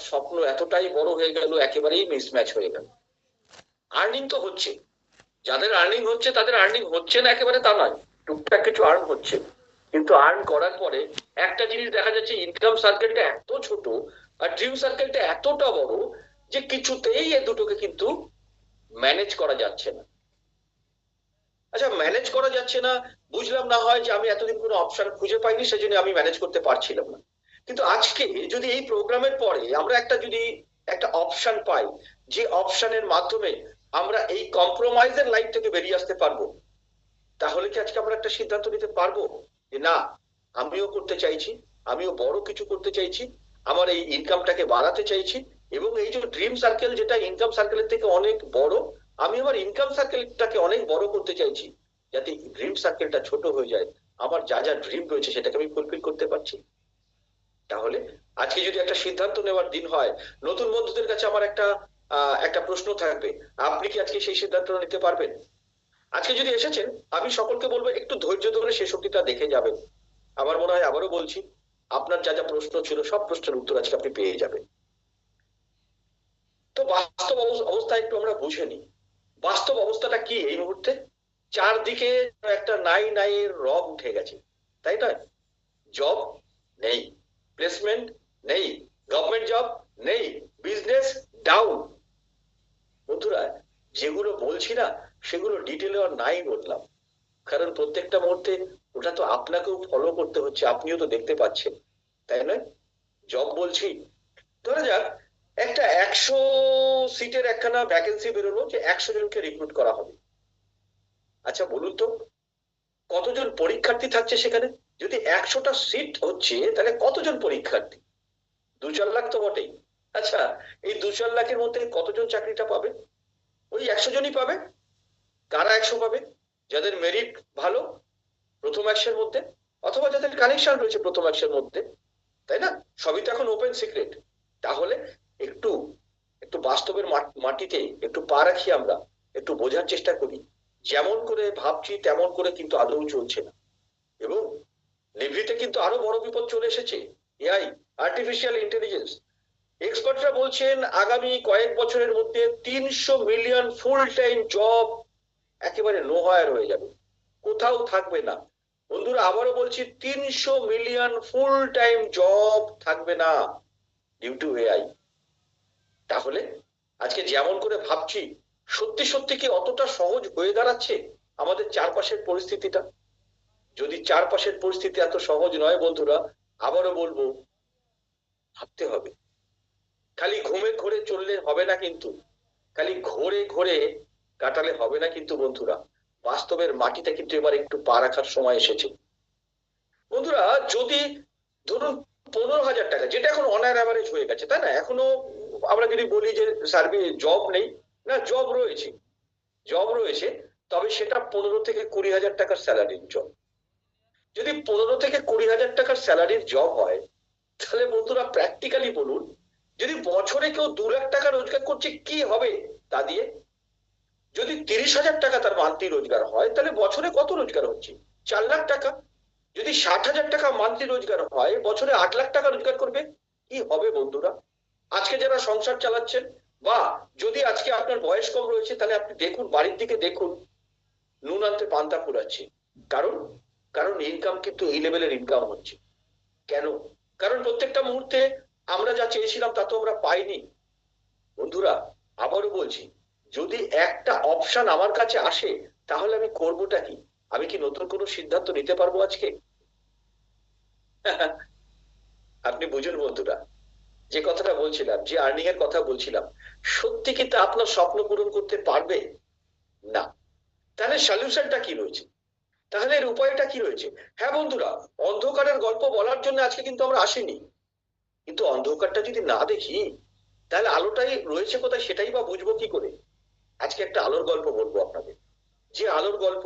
স্বপ্ন এতটাই বড় হয়ে গেল, একেবারেই মিসম্যাচ হয়ে গেল। আর্নিং তো হচ্ছে, যাদের আর্নিং হচ্ছে তাদের আর্নিং হচ্ছে না একেবারে তা নয়, টুকটাক কিছু আর্ন হচ্ছে, কিন্তু আর্ন করার পরে একটা জিনিস দেখা যাচ্ছে, ইনকাম সার্কেলটা এত ছোট আর ড্রিম সার্কেলটা এতটা বড় যে কিছুতেই এ দুটোকে কিন্তু ম্যানেজ করা যাচ্ছে না। আচ্ছা, ম্যানেজ করা যাচ্ছে না বুঝলাম, না হয় যে আমি এতদিন কোনো অপশন খুঁজে পাইনি সেজন্য আমি ম্যানেজ করতে পারছিলাম না। কিন্তু আজকে যদি এই প্রোগ্রামের পরে আমরা একটা অপশন পাই, যে অপশনের মাধ্যমে আমরা এই কম্প্রোমাইজের লাইফ থেকে বেরিয়ে আসতে পারবো, তাহলে কি আজকে আমরা একটা সিদ্ধান্ত নিতে পারবো যে না, আমিও করতে চাইছি, আমিও বড় কিছু করতে চাইছি, আমার এই ইনকামটাকে বাড়াতে চাইছি, এবং এই যে ড্রিম সার্কেল যেটা ইনকাম সার্কেলের থেকে অনেক বড়, আমি আমার ইনকাম সার্কেলটাকে অনেক বড় করতে চাইছি, যাতে ড্রিম সার্কেলটা ছোট হয়ে যায়, আমার যা যা ড্রিম রয়েছে সেটাকে আমি ফুলফিল করতে পারছি। তাহলে আজকে যদি একটা সিদ্ধান্ত নেওয়ার দিন হয়, নতুন বন্ধুদের কাছে আমার একটা প্রশ্ন থাকবে, আপনি কি আজকে সেই সিদ্ধান্ত নিতে পারবেন? আজকে যদি এসেছেন, আমি সকলকে বলবো একটু ধৈর্য ধরে শেষ অবধিটা দেখে যাবেন। আমার মনে হয়, আবারও বলছি, আপনার যা যা প্রশ্ন ছিল সব প্রশ্নের উত্তর আজকে আপনি পেয়ে যাবেন। তো বাস্তব অবস্থা একটু আমরা বুঝে নিই। বাস্তব অবস্থাটা কি এই মুহূর্তে? চারদিকে একটা নাই নাই এর রব উঠে গেছে, তাই নয়? জব নেই, প্লেসমেন্ট নেই, গভর্নমেন্ট জব নেই, বিজনেস ডাউন। বন্ধুরা, যেগুলো বলছি না সেগুলো ডিটেলে আর নাই বললাম, কারণ প্রত্যেকটা মুহূর্তে ওটা তো আপনাকেও ফলো করতে হচ্ছে, আপনিও তো দেখতে পাচ্ছেন, তাই নয়? জব বলছি, ধরা যাক একটা 100 সিটের একখানা ভ্যাকেন্সি বেরোলো যে 100 জনকে রিক্রুট করা হবে। আচ্ছা বলুন তো, কতজন পরীক্ষার্থী থাকছে সেখানে? যদি 100টা সিট হচ্ছে তাহলে কতজন পরীক্ষার্থী? 2-4 লাখ তো বটেই। আচ্ছা, এই 2-4 লাখের মধ্যে কতজন চাকরিটা পাবে? ওই 100 জনই পাবে। কারা 100 পাবে? যাদের মেরিট ভালো প্রথম 100-এর মধ্যে, অথবা যাদের কানেকশন রয়েছে প্রথম 100-এর মধ্যে, তাই না? সবই তো এখন ওপেন সিক্রেট। তাহলে একটু একটু বাস্তবের মাটিতে একটু পা রাখি, আমরা একটু বোঝার চেষ্টা করি। যেমন করে ভাবছি তেমন করে কিন্তু আদৌ চলছে না, এবং নিভৃতে কিন্তু আরো বড় বিপদ চলে এসেছে। AI, artificial intelligence. এক্সপার্টরা বলছেন আগামী কয়েক বছরের মধ্যে 300 মিলিয়ন ফুল টাইম জব একেবারে নো হায়ার হয়ে যাবে, কোথাও থাকবে না। বন্ধুরা, আবারও বলছি, 300 মিলিয়ন ফুল টাইম জব থাকবে না ডিউ টু এআই। তাহলে আজকে যেমন করে ভাবছি, সত্যি সত্যি কি অতটা সহজ হয়ে দাঁড়াচ্ছে আমাদের চারপাশের পরিস্থিতিটা? যদি চারপাশের পরিস্থিতি এত সহজ নয় বন্ধুরা, আবারও বলবো, ভাবতে হবে। খালি ঘুমে ঘোরে চললে হবে না কিন্তু, খালি ঘোরে ঘোরে কাটালে হবে না কিন্তু বন্ধুরা, বাস্তবের মাটিতে কিন্তু এবার একটু পা রাখার সময় এসেছে। বন্ধুরা, যদি ধরুন 15,000 টাকা, যেটা এখন অন অ্যাভারেজ হয়ে গেছে, তাই না? এখনো আমরা যদি বলি যে সার্ভে জব নেই, না, জব রয়েছে, জব রয়েছে, তবে সেটা 15 থেকে 20 হাজার টাকার স্যালারির জব। যদি 15 থেকে 20 হাজার টাকার স্যালারির জব হয়, তাহলে বন্ধুরা প্র্যাকটিক্যালি বলুন, যদি বছরে কেউ 2 লাখ টাকা রোজগার করছে কি হবে তা দিয়ে? যদি 30,000 টাকা তার মান্থলি রোজগার হয়, তাহলে বছরে কত রোজগার হচ্ছে? 4 লাখ টাকা। যদি 60,000 টাকা মান্থলি রোজগার হয়, বছরে 8 লাখ টাকা রোজগার করবে, কি হবে বন্ধুরা? আজকে যারা সংসার চালাচ্ছেন, বা যদি আজকে আপনার বয়স কম রয়েছে, তাহলে আপনি দেখুন, বাড়ির দিকে দেখুন, নুন আনতে পান্তা ফুরাচ্ছে। কারণ কারণ ইনকাম কিন্তু এই লেভেলের ইনকাম হচ্ছে। কেন? কারণ প্রত্যেকটা মুহূর্তে আমরা যা চেয়েছিলাম তা তো আমরা পাইনি। বন্ধুরা, আবারও বলছি, যদি একটা অপশন আমার কাছে আসে, তাহলে আমি করবোটা কি? আমি কি নতুন কোনো সিদ্ধান্ত নিতে পারবো আজকে? আপনি বুঝুন বন্ধুরা, যে কথাটা বলছিলাম, যে আর্নিং এর কথা বলছিলাম, সত্যি কিন্তু আপনার স্বপ্ন পূরণ করতে পারবে না? তাহলে সলিউশনটা কি রয়েছে? তাহলে এর উপায়টা কি রয়েছে? হ্যাঁ বন্ধুরা, অন্ধকারের গল্প বলার জন্য আজকে কিন্তু আমরা আসিনি, কিন্তু অন্ধকারটা যদি না দেখি, তাহলে আলোটাই রয়েছে কোথায় সেটাই বা বুঝবো কি করে? আজকে একটা আলোর গল্প বলবো আপনাদের, যে আলোর গল্প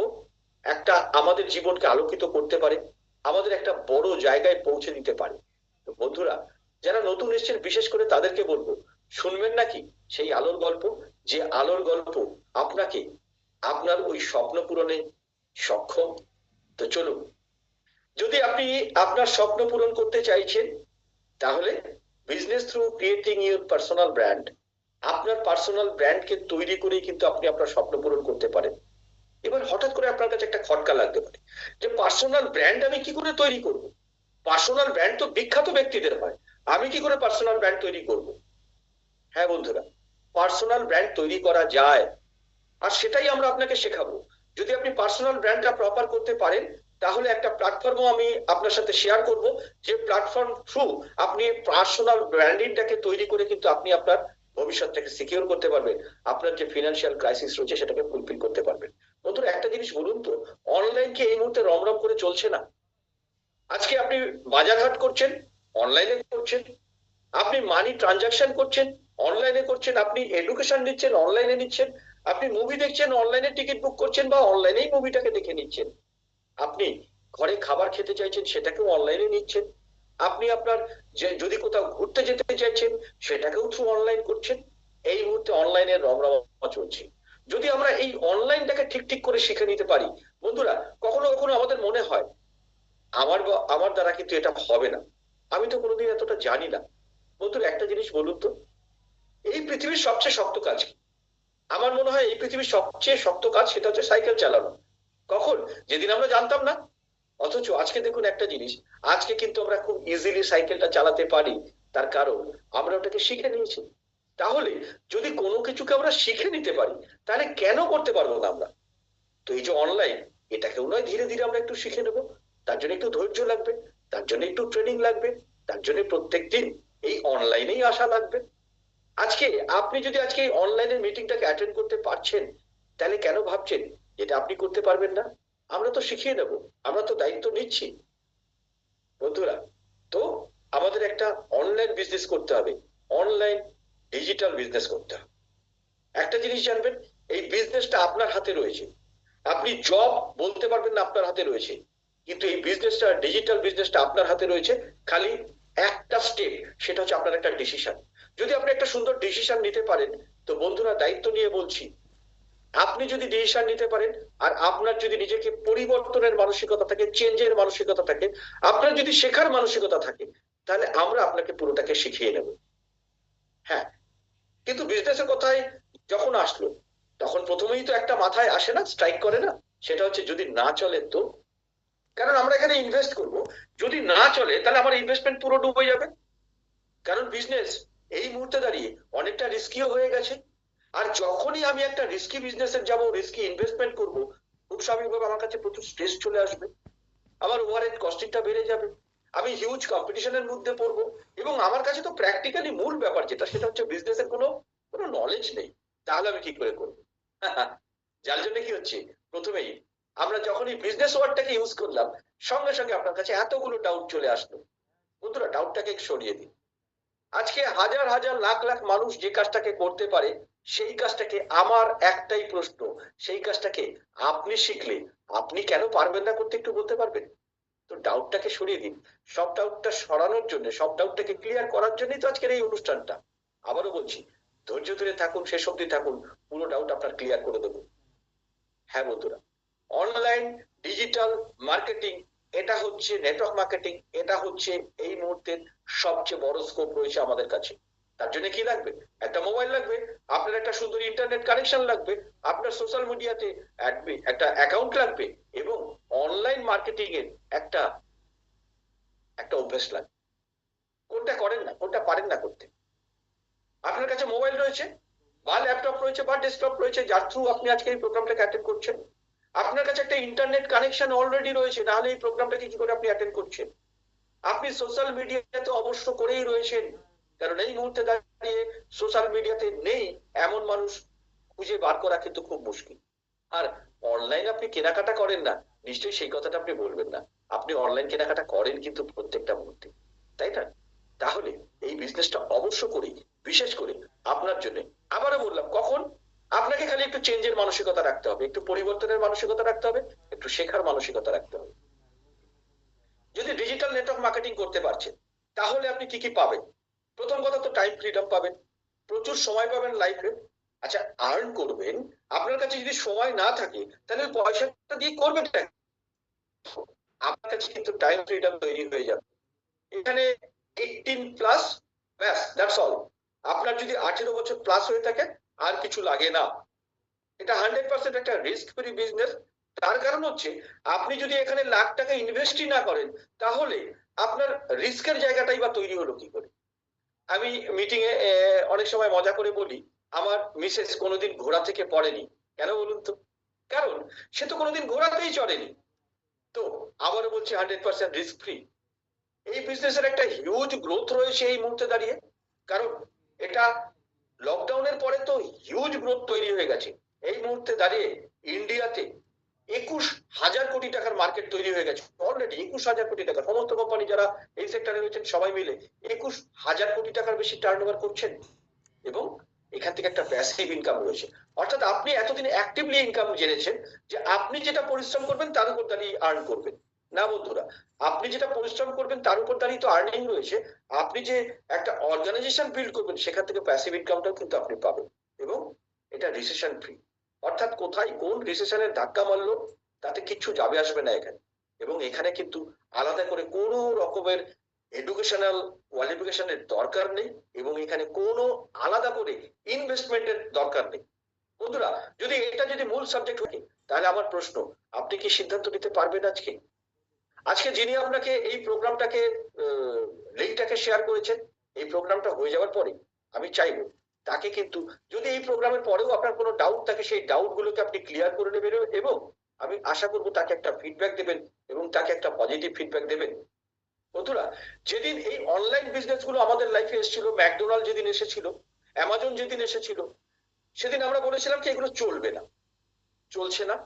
একটা আমাদের জীবনকে আলোকিত করতে পারে, আমাদের একটা বড় জায়গায় পৌঁছে দিতে পারে। তো বন্ধুরা, যারা নতুন এসেছেন বিশেষ করে তাদেরকে বলবো, শুনবেন নাকি সেই আলোর গল্প, যে আলোর গল্প আপনাকে আপনার ওই স্বপ্ন পূরণে সক্ষম। তো চলুন, যদি আপনি আপনার স্বপ্ন পূরণ করতে চাইছেন, তাহলে business through creating your personal brand, আপনার পার্সোনাল ব্র্যান্ডকে তৈরি করেই কিন্তু আপনি আপনার স্বপ্ন পূরণ করতে পারেন। এবার হঠাৎ করে আপনার কাছে একটা খটকা লাগতে পারে যে পার্সোনাল ব্র্যান্ড আমি কি করে তৈরি করব, পার্সোনাল ব্র্যান্ড তো বিখ্যাত ব্যক্তিদের হয়, আমি কি করে পার্সোনাল ব্র্যান্ড তৈরি করব? হ্যাঁ বন্ধুরা, পার্সোনাল ব্র্যান্ড তৈরি করা যায়, আর সেটাই আমরা আপনাকে শেখাবো। যদি আপনি পার্সোনাল ব্র্যান্ডটা প্রপার করতে পারেন, তাহলে একটা প্ল্যাটফর্মও আমি আপনার সাথে শেয়ার করব, যে প্ল্যাটফর্ম থ্রু আপনি পার্সোনাল ব্র্যান্ডিংটাকে তৈরি করে কিন্তু আপনি আপনার ভবিষ্যৎটাকে সিকিউর করতে পারবেন, আপনার যে ফিনান্সিয়াল ক্রাইসিস রয়েছে সেটাকে ফুলফিল করতে পারবেন। বন্ধুরা একটা জিনিস বলুন তো, অনলাইন কি এই মুহূর্তে রমরম করে চলছে না? আজকে আপনি বাজারহাট করছেন, অনলাইনে করছেন, আপনি মানি ট্রানজাকশন করছেন, অনলাইনে করছেন, আপনি এডুকেশন নিচ্ছেন, অনলাইনে নিচ্ছেন, আপনি মুভি দেখছেন, অনলাইনে টিকিট বুক করছেন বা অনলাইনেই মুভিটাকে দেখে নিচ্ছেন, আপনি ঘরে খাবার খেতে চাইছেন সেটাকেও অনলাইনে নিচ্ছেন, আপনি আপনার যে যদি কোথাও ঘুরতে যেতে চাইছেন সেটাকেও থ্রু অনলাইন করছেন। এই মুহূর্তে অনলাইনের রমরমা চলছে। যদি আমরা এই অনলাইনটাকে ঠিক ঠিক করে শিখে নিতে পারি, বন্ধুরা কখনো কখনো আমাদের মনে হয় আমার দ্বারা কিন্তু এটা হবে না, আমি তো কোনোদিন এতটা জানি না। বন্ধুরা একটা জিনিস বলুন তো, এই পৃথিবীর সবচেয়ে শক্ত কাজ কি? আমার মনে হয় এই পৃথিবীর সবচেয়ে শক্ত কাজ সেটা হচ্ছে সাইকেল চালানো। কখন? যেদিন আমরা জানতাম না। অথচ আজকে দেখুন একটা জিনিস, আজকে কিন্তু আমরা খুব ইজিলি সাইকেলটা চালাতে পারি, তার কারণ আমরা ওটাকে শিখে নিয়েছি। তাহলে যদি কোনো কিছুকে আমরা শিখে নিতে পারি, তাহলে কেন করতে পারবো না আমরা? তো এই যে অনলাইন, এটাকেও নয় ধীরে ধীরে আমরা একটু শিখে নেবো, তার জন্য একটু ধৈর্য লাগবে, তার জন্য একটু ট্রেনিং লাগবে, তার জন্য প্রত্যেকদিন এই অনলাইনেই আসা লাগবে। আজকে আপনি যদি আজকে এই অনলাইনের মিটিংটাকে অ্যাটেন্ড করতে পারছেন, তাহলে কেন ভাবছেন এটা আপনি করতে পারবেন না? আমরা তো শিখিয়ে নেব, আমরা তো দায়িত্ব নিচ্ছি। বন্ধুরা, তো আমাদের একটা অনলাইন বিজনেস করতে হবে, অনলাইন ডিজিটাল বিজনেস করতে হবে। একটা জিনিস জানবেন, এই বিজনেসটা আপনার হাতে রয়েছে। আপনি জব বলতে পারবেন না আপনার হাতে রয়েছে, কিন্তু এই বিজনেসটা ডিজিটাল বিজনেসটা আপনার হাতে রয়েছে। খালি একটা স্টেপ, সেটা হচ্ছে আপনার একটা ডিসিশন। যদি আপনি একটা সুন্দর ডিসিশন নিতে পারেন, তো বন্ধুরা দায়িত্ব নিয়ে বলছি, আপনি যদি ডিসিশন নিতে পারেন, আর আপনার যদি নিজেকে পরিবর্তনের মানসিকতা থাকে, চেঞ্জের মানসিকতা থাকে, আপনার যদি শেখার মানসিকতা থাকে, তাহলে আমরা আপনাকে পুরোটাকে শিখিয়ে নেব। হ্যাঁ, কিন্তু বিজনেসের কথায় যখন আসলো, তখন প্রথমেই তো একটা মাথায় আসে না, স্ট্রাইক করে না, সেটা হচ্ছে যদি না চলে তো। কারণ আমরা এখানে ইনভেস্ট করব, যদি না চলে তাহলে আমার ইনভেস্টমেন্ট পুরো ডুবে যাবে। কারণ বিজনেস এই মুহূর্তে দাঁড়িয়ে অনেকটা রিস্কিও হয়ে গেছে। আর যখনই আমি একটা রিস্কি বিজনেসের যাব, রিস্কি ইনভেস্টমেন্ট করব, খুব স্বাভাবিকভাবে আমার কাছে প্রচুর স্ট্রেস চলে আসবে, আমার ওভারহেড কস্টিংটা বেড়ে যাবে, আমি হিউজ কম্পিটিশনের মধ্যে পড়বো, এবং আমার কাছে তো প্র্যাকটিক্যালি মূল ব্যাপার যেটা, সেটা হচ্ছে বিজনেসের কোনো কোনো নলেজ নেই। তাহলে আমি কি করে করবো? যার জন্য কি হচ্ছে, প্রথমেই আমরা যখনই বিজনেস ওয়ার্ডটাকে ইউজ করলাম, সঙ্গে সঙ্গে আপনার কাছে এতগুলো ডাউট চলে আসলো। বন্ধুরা ডাউটটাকে সরিয়ে দিন। আজকে হাজার হাজার লাখ লাখ মানুষ যে কাজটাকে করতে পারে, সেই কাজটাকে, আমার একটাই প্রশ্ন, সেই কাজটাকে আপনি শিখলে আপনি কেন পারবেন না করতে, একটু বলতে পারবেন? তো ডাউটটাকে সরিয়ে দিন। সব ডাউটটা সরানোর জন্য, সব ডাউটটাকে ক্লিয়ার করার জন্যই তো আজকের এই অনুষ্ঠানটা। আবারও বলছি, ধৈর্য ধরে থাকুন, শেষ অবধি থাকুন, পুরো ডাউট আপনার ক্লিয়ার করে দেবো। হ্যাঁ বন্ধুরা, অনলাইন ডিজিটাল মার্কেটিং, এটা হচ্ছে নেটওয়ার্ক মার্কেটিং, এটা হচ্ছে এই মুহূর্তের সবচেয়ে বড় স্কোপ রয়েছে আমাদের কাছে। তার জন্য কি লাগবে? একটা মোবাইল লাগবে, আপনার একটা সুন্দর ইন্টারনেট কানেকশন লাগবে, আপনার সোশ্যাল মিডিয়াতে একটা অ্যাকাউন্ট লাগবে, এবং অনলাইন মার্কেটিং এর একটা একটা অভ্যেস লাগবে। কোনটা করেন না, কোনটা পারেন না করতে? আপনার কাছে মোবাইল রয়েছে, বা ল্যাপটপ রয়েছে, বা ডেস্কটপ রয়েছে, যার থ্রু আপনি আজকে এই প্রোগ্রামটাকে অ্যাটেন্ড করছেন। আপনার কাছে একটা ইন্টারনেট কানেকশন অলরেডি রয়েছে, নাহলে এই প্রোগ্রামটাকে কি করে আপনি অ্যাটেন্ড করছেন? আপনি সোশ্যাল মিডিয়াতে অবশ্য করেই রয়েছেন, কারণ এই মুহূর্তে দাঁড়িয়ে সোশ্যাল মিডিয়াতে নেই এমন মানুষ খুঁজে বার করা কিন্তু খুব মুশকিল। আর অনলাইন আপনি কেনাকাটা করেন না, নিশ্চয়ই সেই কথাটা আপনি বলবেন না। আপনি অনলাইন কেনাকাটা করেন কিন্তু প্রত্যেকটা মুহূর্তে, তাই না? তাহলে এই বিজনেসটা অবশ্য করি, বিশেষ করে আপনার জন্য। আবারও বললাম, কখন? আপনাকে খালি একটু চেঞ্জের মানসিকতা রাখতে হবে, একটু পরিবর্তনের মানসিকতা রাখতে হবে, একটু শেখার মানসিকতা রাখতে হবে। যদি ডিজিটাল নেটওয়ার্ক মার্কেটিং করতে পারছেন, তাহলে আপনি কি কি পাবেন? প্রথম কথা তো টাইম ফ্রিডম পাবেন, প্রচুর সময় পাবেন লাইফে। আচ্ছা, আর্ন করবেন, আপনার কাছে যদি সময় না থাকে তাহলে ওই পয়সাটা দিয়ে করবেনটা কি? আপনার কাছে কিন্তু টাইম ফ্রিডম তৈরি হয়ে যাবে। এখানে 18 প্লাস ব্যাস, দ্যাটস অল। আপনার যদি 18 বছর প্লাস হয়ে থাকে আর কিছু লাগে না। এটা 100% একটা রিস্ক ফ্রি বিজনেস। তার কারণ হচ্ছে আপনি যদি এখানে লাখ টাকা ইনভেস্টই না করেন, তাহলে আপনার রিস্কের জায়গাটাই বা তৈরি হলো কি করে? আমি মিটিং এ অনেক সময় মজা করে বলি, আমার মিসেস কোনোদিন ঘোড়া থেকে পড়েনি। কেন বলুন তো? কারণ সে তো কোনোদিন ঘোড়াতেই চড়েনি। তো আবারও বলছি 100% রিস্ক ফ্রি। এই বিজনেসের একটা হিউজ গ্রোথ রয়েছে এই মুহূর্তে দাঁড়িয়ে। কারণ এটা লকডাউনের পরে তো হিউজ গ্রোথ তৈরি হয়ে গেছে। এই মুহূর্তে দাঁড়িয়ে ইন্ডিয়াতে 21,000 কোটি টাকার মার্কেট তৈরি হয়ে গেছে অলরেডি। 21,000 কোটি টাকা, সমস্ত কোম্পানি যারা এই সেক্টরে রয়েছেন সবাই মিলে 21,000 কোটি টাকার বেশি টার্ন করছেন। এবং এখান থেকে একটা প্যাসিভ ইনকাম রয়েছে। অর্থাৎ আপনি এতদিন অ্যাক্টিভলি ইনকাম জেনেছেন যে আপনি যেটা পরিশ্রম করবেন তার উপর দাঁড়িয়ে আর্ন করবেন। না বন্ধুরা, আপনি যেটা পরিশ্রম করবেন তার উপর দাঁড়িয়ে তো আর্নিং রয়েছে। আপনি যে একটা অর্গানাইজেশন বিল্ড করবেন সেখান থেকে প্যাসিভ ইনকামটাও কিন্তু আপনি পাবেন। এবং এটা রিসেশন ফ্রি। অর্থাৎ কোথায় কোন রিসেশনের ধাক্কা মারলো তাতে কিচ্ছু যাবে আসবে না এখানে। এবং এখানে কিন্তু আলাদা করে কোনো রকমের এডুকেশনাল কোয়ালিফিকেশনের দরকার নেই, এবং এখানে কোনো আলাদা করে ইনভেস্টমেন্টের দরকার নেই। বন্ধুরা, যদি মূল সাবজেক্ট হয়, তাহলে আমার প্রশ্ন, আপনি কি সিদ্ধান্ত নিতে পারবেন আজকে? আজকে যিনি আপনাকে এই প্রোগ্রামটাকে লিঙ্কটাকে শেয়ার করেছেন, এই প্রোগ্রামটা হয়ে যাওয়ার পরে আমি চাইবো তাকে কিন্তু, যদি এই প্রোগ্রামের পরেও আপনার কোনো ডাউট থাকে সেই ডাউট গুলোকে আপনি ক্লিয়ার করে নেবেন, এবং আমি আশা করবো তাকে একটা ফিডব্যাক দেবেন এবং তাকে একটা পজিটিভ ফিডব্যাক দেবেন। বন্ধুরা, যেদিন এই অনলাইন বিজনেস গুলো আমাদের লাইফে এসেছিল, ম্যাকডোনাল্ড যেদিন এসেছিল, অ্যামাজন যেদিন এসেছিল, সেদিন আমরা বলেছিলাম কি এগুলো চলবে না। চলছে না।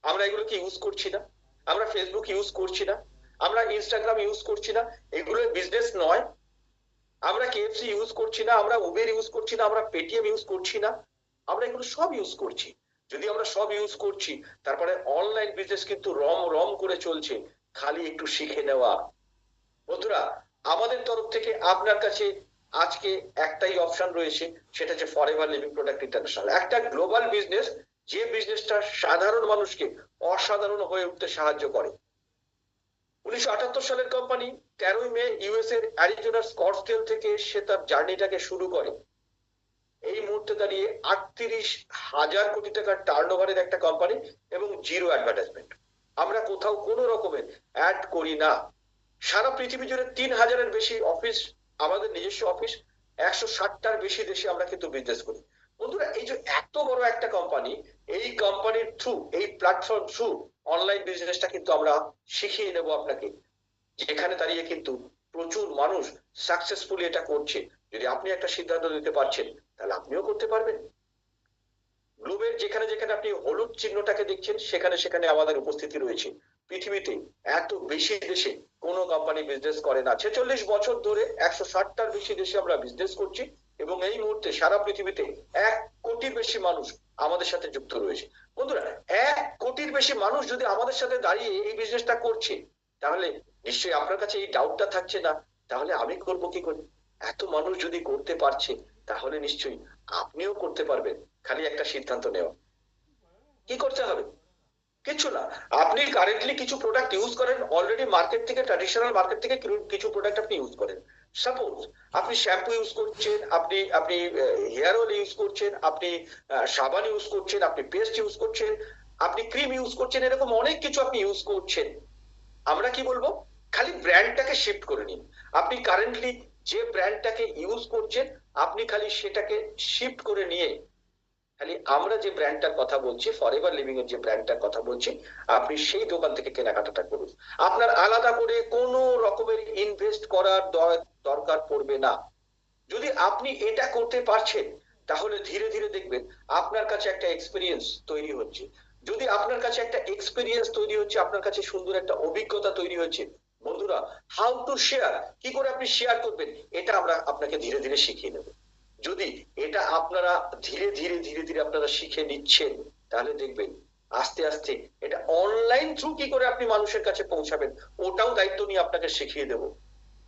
আমরা এগুলোকে ইউজ করছি না, আমরা ফেসবুক ইউজ করছি না, আমরা ইনস্টাগ্রাম ইউজ করছি না, এগুলো বিজনেস নয়। আমরা কেএফসি ইউজ করছি না, আমরা উবের ইউজ করছি না, আমরা পেটিএম ইউজ করছি না, আমরা এগুলো সব ইউজ করছি। যদি আমরা সব ইউজ করছি, তারপরে অনলাইন বিজনেস কিন্তু রম রম করে চলছে, খালি একটু শিখে নেওয়া। বন্ধুরা, আমাদের তরফ থেকে আপনার কাছে আজকে একটাই অপশন রয়েছে, সেটা হচ্ছে ফরএভার লিভিং প্রোডাক্ট ইন্টারন্যাশনাল, একটা গ্লোবাল বিজনেস, যে বিজনেসটা সাধারণ মানুষকে অসাধারণ হয়ে উঠতে সাহায্য করে। 1978 সালের কোম্পানি 13ই মে ইউএস এর অ্যারিজোনার স্কটসডেল থেকে সে তার জার্নিটাকে শুরু করে। এই মুহূর্তে দাঁড়িয়ে 38,000 কোটি টাকার টার্নওভারের একটা কোম্পানি, এবং জিরো অ্যাডভার্টাইজমেন্ট। আমরা কোথাও কোনো রকমের অ্যাড করি না। সারা পৃথিবী জুড়ে 3,000-এর বেশি অফিস, আমাদের নিজস্ব অফিস, 160টার বেশি দেশে আমরা কিন্তু বিজনেস করি। বন্ধুরা, এই যে এত বড় একটা কোম্পানি, এই কোম্পানির থ্রু, এই প্ল্যাটফর্ম থ্রু অনলাইন বিজনেসটা কিন্তু আমরা শিখিয়ে নেব আপনাকে, যেখানে দাঁড়িয়ে কিন্তু প্রচুর মানুষ সাকসেসফুলি এটা করছে। যদি আপনি একটা সিদ্ধান্ত নিতে পারছেন, তাহলে আপনিও করতে পারবেন। গ্লোবের যেখানে যেখানে আপনি হলুদ চিহ্নটাকে দেখছেন, সেখানে সেখানে আমাদের উপস্থিতি রয়েছে। পৃথিবীতে এত বেশি দেশে কোন কোম্পানি বিজনেস করে না। 46 বছর ধরে 160টার বেশি দেশে আমরা বিজনেস করছি, এবং এই মুহূর্তে সারা পৃথিবীতে 1 কোটির বেশি মানুষ আমাদের সাথে যুক্ত রয়েছে। বন্ধুরা, 1 কোটির বেশি মানুষ যদি আমাদের সাথে দাঁড়িয়ে এই বিজনেসটা করছে, তাহলে নিশ্চয়ই আপনার কাছে এই ডাউটটা থাকছে না, তাহলে আমি করব কি করে? এত মানুষ যদি করতে পারছে, তাহলে নিশ্চয়ই আপনিও করতে পারবেন। খালি একটা সিদ্ধান্ত নেওয়া। কি করতে হবে? কিছু না। আপনি কারেন্টলি কিছু প্রোডাক্ট ইউজ করেন অলরেডি, মার্কেট থেকে, ট্র্যাডিশনাল মার্কেট থেকে কিছু প্রোডাক্ট আপনি ইউজ করেন। সাপোজ আপনি শ্যাম্পু ইউজ করছেন, আপনি আপনি হেয়ার অয়েল ইউজ করছেন, আপনি সাবান ইউজ করছেন, আপনি পেস্ট ইউজ করছেন, আপনি ক্রিম ইউজ করছেন, এরকম অনেক কিছু আপনি ইউজ করছেন। আমরা কি বলবো? খালি ব্র্যান্ডটাকে শিফট করে নিন। আপনি কারেন্টলি যে ব্র্যান্ডটাকে ইউজ করছেন, আপনি খালি সেটাকে শিফট করে নিয়ে, খালি আমরা যে ব্র্যান্ডটার কথা বলছি, ফরএভার লিভিং এর যে ব্র্যান্ডটার কথা বলছি, আপনি সেই দোকান থেকে কেনাকাটাটা করুন। আপনার আলাদা করে কোনো রকমের ইনভেস্ট করার দরকার পড়বে না। যদি আপনি এটা করতে পারছেন, তাহলে ধীরে ধীরে দেখবেন আপনার কাছে একটা এক্সপিরিয়েন্স তৈরি হচ্ছে। যদি আপনার কাছে একটা এক্সপিরিয়েন্স তৈরি হচ্ছে, আপনার কাছে সুন্দর একটা অভিজ্ঞতা তৈরি হচ্ছে, বন্ধুরা, হাউ টু শেয়ার, কি করে আপনি শেয়ার করবেন, এটা আমরা আপনাকে ধীরে ধীরে শিখিয়ে নেব। যদি এটা আপনারা ধীরে ধীরে ধীরে ধীরে আপনারা শিখে নিচ্ছেন, তাহলে দেখবেন আস্তে আস্তে এটা অনলাইন থ্রু কি করে আপনি মানুষের কাছে পৌঁছাবেন, ওটাও দায়িত্ব নিয়ে আপনাকে শিখিয়ে দেব।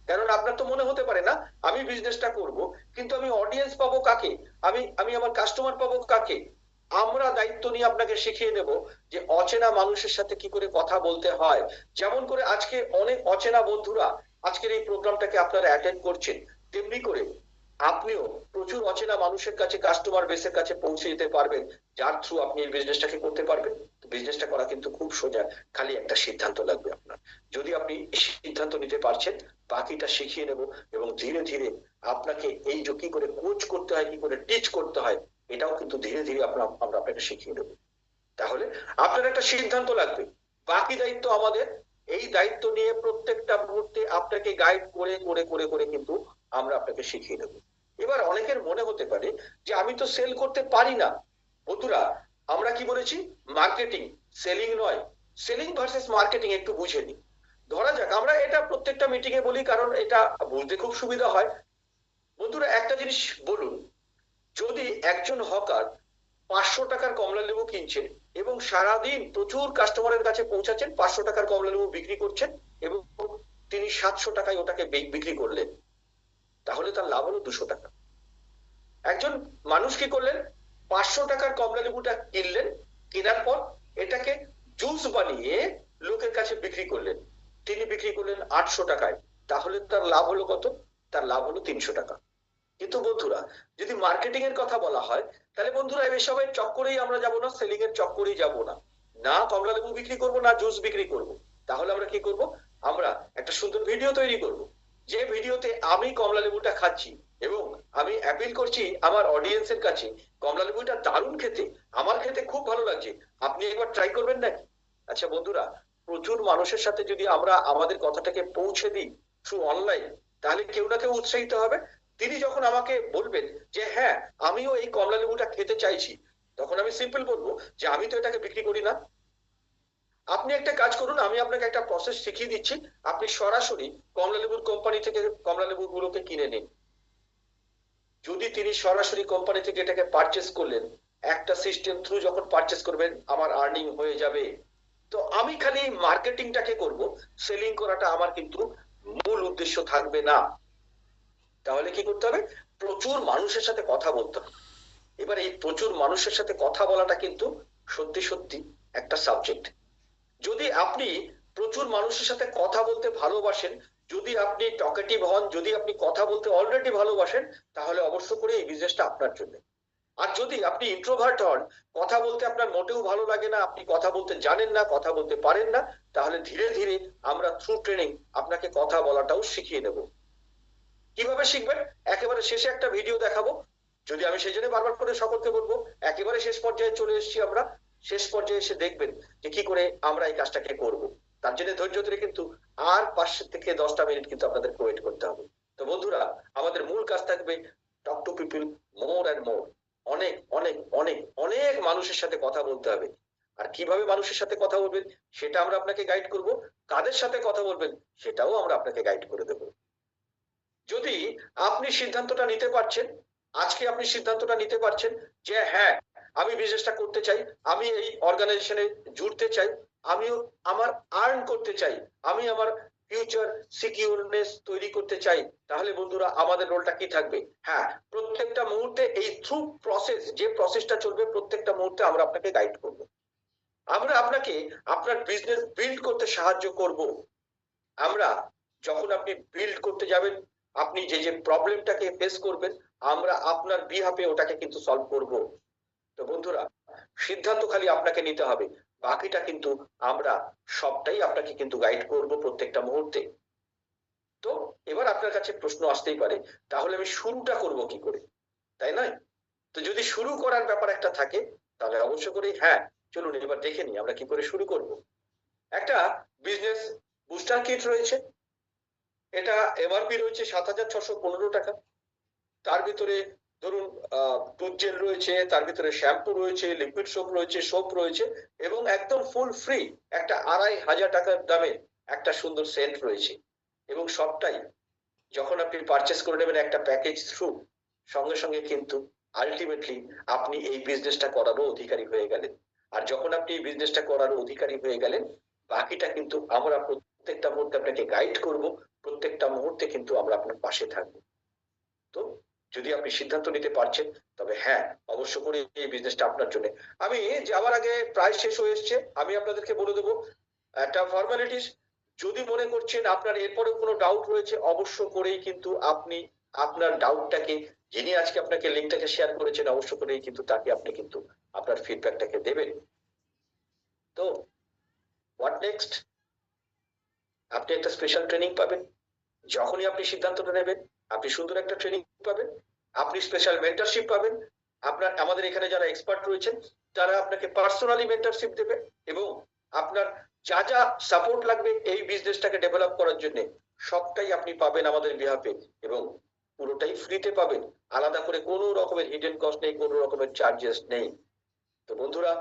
কারণ আপনার তো মনে হতে পারে না, আমি বিজনেসটা করব, কিন্তু আমি অডিয়েন্স পাবো কাকে, আমি আমি আমার কাস্টমার পাবো কাকে? আমরা দায়িত্ব নিয়ে আপনাকে শিখিয়ে দেব যে অচেনা মানুষের সাথে কি করে কথা বলতে হয়। যেমন করে আজকে অনেক অচেনা বন্ধুরা আজকের এই প্রোগ্রামটাকে আপনারা অ্যাটেন্ড করছেন, তেমনি করে আপনিও প্রচুর অচেনা মানুষের কাছে, কাস্টমার বেসের কাছে পৌঁছে যেতে পারবেন, যার থ্রু আপনি এই বিজনেসটাকে করতে পারবেন। বিজনেসটা করা কিন্তু খুব সোজা, খালি একটা সিদ্ধান্ত লাগবে আপনার। যদি আপনি সিদ্ধান্ত নিতে পারছেন, বাকিটা শিখিয়ে নেব, এবং ধীরে ধীরে আপনাকে এই যে কি করে কোচ করতে হয়, কি করে টিচ করতে হয়, এটাও কিন্তু ধীরে ধীরে আমরা আপনাকে শিখিয়ে দেবো। তাহলে আপনার একটা সিদ্ধান্ত লাগবে, বাকি দায়িত্ব আমাদের। এই দায়িত্ব নিয়ে প্রত্যেকটা মুহূর্তে আপনাকে গাইড করে করে করে করে কিন্তু আমরা আপনাকে শিখিয়ে দেবো। এবার অনেকের মনে হতে পারে যে আমি তো সেল করতে পারি না। বন্ধুরা, আমরা কি বলেছি? মার্কেটিং, সেলিং নয়। সেলিং ভার্সেস মার্কেটিং একটু বুঝে নি। ধরা যাক, আমরা এটা প্রত্যেকটা মিটিং এ বলি, কারণ এটা বুঝতে খুব সুবিধা হয়। বন্ধুরা, একটা জিনিস বলুন, যদি একজন হকার 500 টাকার কমলা লেবু কিনছেন এবং সারাদিন প্রচুর কাস্টমারের কাছে পৌঁছাচ্ছেন, 500 টাকার কমলা লেবু বিক্রি করছেন, এবং তিনি 700 টাকায় ওটাকে বিক্রি করলেন, তাহলে তার লাভ হলো 200 টাকা। একজন মানুষ কি করলেন? 500 টাকার কমলা লেবুটা কিনলেন, কেনার পর এটাকে জুস বানিয়ে লোকের কাছে বিক্রি করলেন, তিনি বিক্রি করলেন 800 টাকায়, তাহলে তার লাভ হলো কত? তার লাভ হলো 300 টাকা। কিন্তু বন্ধুরা, যদি মার্কেটিং এর কথা বলা হয়, তাহলে বন্ধুরা এসবের চক্করেই আমরা যাব না, সেলিং এর চক্করেই যাব না, না কমলা লেবু বিক্রি করব, না জুস বিক্রি করব। তাহলে আমরা কি করব? আমরা একটা সুন্দর ভিডিও তৈরি করব, যে ভিডিওতে আমি কমলা লেবুটা খাচ্ছি এবং আমি অ্যাপিল করছি আমার অডিয়েন্সের কাছে, কমলা লেবুটা দারুণ খেতে, আমার খেতে খুব ভালো লাগছে, আপনি একবার ট্রাই করবেন নাকি? আচ্ছা বন্ধুরা, প্রচুর মানুষের সাথে যদি আমরা আমাদের কথাটাকে পৌঁছে দিই থ্রু অনলাইন, তাহলে কেউ না কেউ উৎসাহিত হবে। তিনি যখন আমাকে বলবেন যে হ্যাঁ আমিও এই কমলা লেবুটা খেতে চাইছি, তখন আমি সিম্পল বলবো যে আমি তো এটাকে বিক্রি করি না। আপনি একটা কাজ করুন, আমি আপনাকে একটা প্রসেস শিখিয়ে দিচ্ছি, আপনি সরাসরি কমলা লেবুর কোম্পানি থেকে কমলা লেবু গুলোকে কিনে নিন। যদি তিনি সরাসরি কোম্পানি থেকে এটাকে পারচেস করলেন, একটা সিস্টেম থ্রু যখন পারচেস করবেন, আমার আর্নিং হয়ে যাবে। তো আমি খালি মার্কেটিংটাকে করব, সেলিং করাটা আমার কিন্তু মূল উদ্দেশ্য থাকবে না। তাহলে কি করতে হবে? প্রচুর মানুষের সাথে কথা বলতে হবে। এবার এই প্রচুর মানুষের সাথে কথা বলাটা কিন্তু সত্যি সত্যি একটা সাবজেক্ট। যদি আপনি প্রচুর মানুষের সাথে কথা বলতে ভালোবাসেন, যদি আপনি টকেটিভ হন, যদি আপনি কথা বলতে অলরেডি ভালোবাসেন, তাহলে অবশ্য করে এই বিজনেসটা আপনার জন্য। আর যদি আপনি ইন্ট্রোভার্ট হন, কথা বলতে আপনার মোটেও ভালো লাগে না, আপনি কথা বলতে জানেন না, কথা বলতে পারেন না, তাহলে ধীরে ধীরে আমরা থ্রু ট্রেনিং আপনাকে কথা বলাটাও শিখিয়ে নেব। কিভাবে শিখবেন? একেবারে শেষে একটা ভিডিও দেখাবো, যদি আমি সেই জন্য বারবার করে সকলকে বলবো, একেবারে শেষ পর্যায়ে চলে এসেছি আমরা, শেষ পর্যায়ে এসে দেখবেন যে কি করে আমরা এই কাজটাকে করব। তার জন্য ধৈর্য ধরে কিন্তু আর 5 থেকে 10টা মিনিট কিন্তু আপনাদের ওয়েট করতে হবে। তো বন্ধুরা, আমাদের মূল কাজ থাকবে talk to people more and more. অনেক অনেক অনেক অনেক মানুষের সাথে কথা বলতে হবে। আর কিভাবে মানুষের সাথে কথা বলবেন সেটা আমরা আপনাকে গাইড করব, কাদের সাথে কথা বলবেন সেটাও আমরা আপনাকে গাইড করে দেবো। যদি আপনি সিদ্ধান্তটা নিতে পারছেন, আজকে আপনি সিদ্ধান্তটা নিতে পারছেন যে হ্যাঁ আমি বিজনেসটা করতে চাই, আমি এই অর্গানাইজেশনে জুড়তে চাই, আমিও আমার আর্ন করতে চাই, আমি আমার ফিউচার সিকিউরনেস তৈরি করতে চাই, তাহলে বন্ধুরা আমাদের রোলটা কি থাকবে? হ্যাঁ, প্রত্যেকটা মুহূর্তে এই থ্রু প্রসেস, যে প্রসেসটা চলবে প্রত্যেকটা মুহূর্তে আমরা আপনাকে গাইড করব, আমরা আপনাকে আপনার বিজনেস বিল্ড করতে সাহায্য করব। আমরা যখন আপনি বিল্ড করতে যাবেন, আপনি যে যে প্রবলেমটাকে ফেস করবেন, আমরা আপনার বিহাফে ওটাকে কিন্তু সলভ করব। তো বন্ধুরা, সিদ্ধান্ত খালি আপনাকে নিতে হবে, বাকিটা কিন্তু আমরা সবটাই আপনাকে কিন্তু গাইড করব প্রত্যেকটা মুহূর্তে। তো এবার আপনার কাছে প্রশ্ন আসতেই পারে, তাহলে আমি শুরুটা করব কি করে, তাই নয়? তো যদি শুরু করার ব্যাপার একটা থাকে, তাহলে অবশ্য করে হ্যাঁ চলুন এবার দেখে নিই আমরা কি করে শুরু করব। একটা বিজনেস বুস্টার কিট রয়েছে, এটা এমআরপি রয়েছে 7,615 টাকা। তার ভিতরে ধরুন টুথজেল রয়েছে, তার ভিতরে শ্যাম্পু রয়েছে, লিকুইড সোপ রয়েছে, সোপ রয়েছে, এবং একদম ফুল ফ্রি একটা 2,500 টাকার দামে একটা সুন্দর সেন্ট রয়েছে। এবং সবটাই যখন আপনি পারচেস করে নেবেন একটা প্যাকেজ থ্রু, সঙ্গে সঙ্গে কিন্তু আলটিমেটলি আপনি এই বিজনেসটা করারও অধিকারী হয়ে গেলেন। আর যখন আপনি এই বিজনেসটা করারও অধিকারী হয়ে গেলেন, বাকিটা কিন্তু আমরা প্রত্যেকটা মুহূর্তে আপনাকে গাইড করব, প্রত্যেকটা মুহূর্তে কিন্তু আমরা আপনার পাশে থাকবো। তো যদি আপনি সিদ্ধান্ত নিতে পারছেন, তবে হ্যাঁ অবশ্য করে এই বিজনেসটা আপনার জন্য। আমি যাওয়ার আগে, প্রায় শেষ হয়ে এসছে, আমি আপনাদেরকে বলে দেবো একটা ফর্মালিটিস। যদি মনে করছেন আপনার এরপরে কোনো ডাউট রয়েছে, অবশ্য করেই কিন্তু আপনি আপনার ডাউটটাকে, যিনি আজকে আপনাকে লিঙ্কটাকে শেয়ার করেছেন, অবশ্য করেই কিন্তু তাকে আপনি কিন্তু আপনার ফিডব্যাকটাকে দেবেন। তো হোয়াট নেক্সট? আপনি একটা স্পেশাল ট্রেনিং পাবেন। যখনই আপনি সিদ্ধান্তটা নেবেন, আপনি সুন্দর একটা ট্রেনিং পাবেন, আপনি স্পেশাল মেন্টরশিপ পাবেন। আপনার আমাদের এখানে যারা এক্সপার্ট রয়েছেন তারা আপনাকে পার্সোনালি মেন্টরশিপ দেবে, এবং আপনার যা যা সাপোর্ট লাগবে এই বিজনেসটাকে ডেভেলপ করার জন্য সবটাই আপনি পাবেন আমাদের বিহাফে, এবং পুরোটাই ফ্রিতে পাবেন। আলাদা করে কোনো রকমের হিডেন কস্ট নেই, কোনো রকমের চার্জেস নেই। তো বন্ধুরা,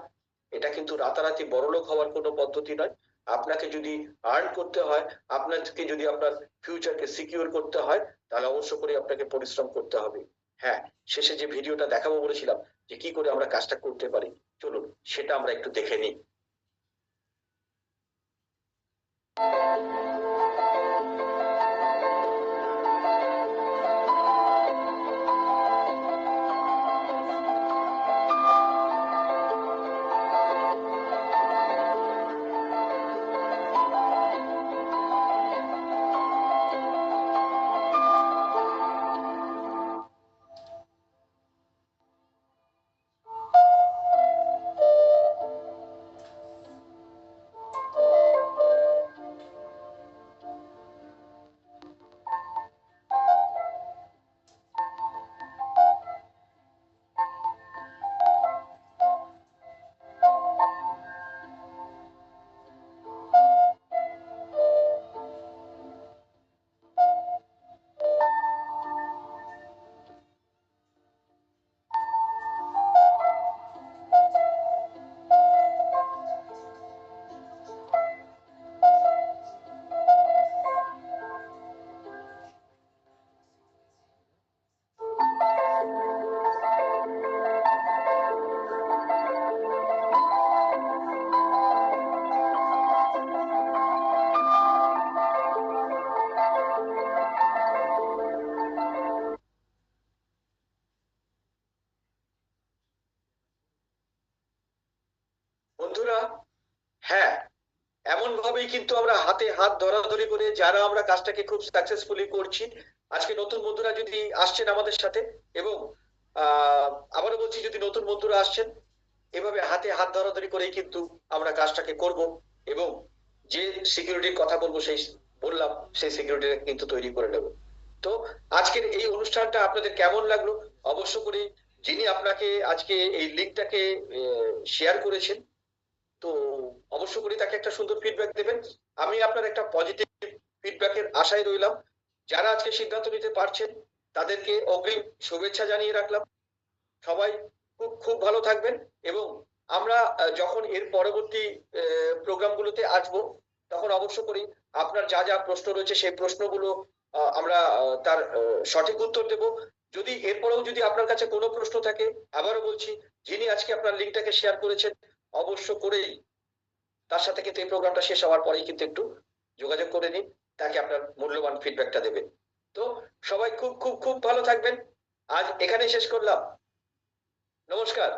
এটা কিন্তু রাতারাতি বড়লোক হওয়ার কোনো পদ্ধতি নয়। আপনাকে যদি আর্ন করতে হয়, আপনাকে যদি আপনার ফিউচারকে সিকিউর করতে হয়, তাহলে অবশ্য করে আপনাকে পরিশ্রম করতে হবে। হ্যাঁ, শেষে যে ভিডিওটা দেখাবো বলেছিলাম যে কি করে আমরা কাজটা করতে পারি, চলুন সেটা আমরা একটু দেখে নিই। বন্ধুরা, হ্যাঁ, এমন ভাবেই কিন্তু আমরা হাতে হাত ধরাধরি করে যারা আমরা কাজটাকে খুব সাকসেসফুলি করছি, আজকে নতুন বন্ধুরা যদি আসছেন আমাদের সাথে, এবং আবারও বলছি, যদি নতুন বন্ধুরা আসছেন, এভাবে হাতে হাত ধরাধরি করেই কিন্তু আমরা কাজটাকে করব, এবং যে সিকিউরিটির কথা বলবো সেই বললাম সেই সিকিউরিটি কিন্তু তৈরি করে নেব। তো আজকের এই অনুষ্ঠানটা আপনাদের কেমন লাগলো অবশ্য করে, যিনি আপনাকে আজকে এই লিঙ্কটাকে শেয়ার করেছেন, তো অবশ্য করে তাকে একটা সুন্দর ফিডব্যাক দেবেন। আমি আপনার একটা পজিটিভ ফিডব্যাকের আশায় রইলাম। যারা আজকে সিদ্ধান্ত নিতে পারছেন তাদেরকে অগ্রিম শুভেচ্ছা জানিয়ে রাখলাম। সবাই খুব খুব ভালো থাকবেন, এবং আমরা যখন এর পরবর্তী প্রোগ্রামগুলোতে আসবো, তখন অবশ্য করি আপনার যা যা প্রশ্ন রয়েছে সেই প্রশ্নগুলো আমরা তার সঠিক উত্তর দেব। যদি এরপরেও যদি আপনার কাছে কোনো প্রশ্ন থাকে, আবারও বলছি, যিনি আজকে আপনার লিঙ্কটাকে শেয়ার করেছেন, অবশ্য করেই তার সাথে কিন্তু এই প্রোগ্রামটা শেষ হওয়ার পরেই কিন্তু একটু যোগাযোগ করে নিন, তাকে আপনার মূল্যবান ফিডব্যাকটা দেবেন। তো সবাই খুব খুব খুব ভালো থাকবেন। আজ এখানেই শেষ করলাম। নমস্কার।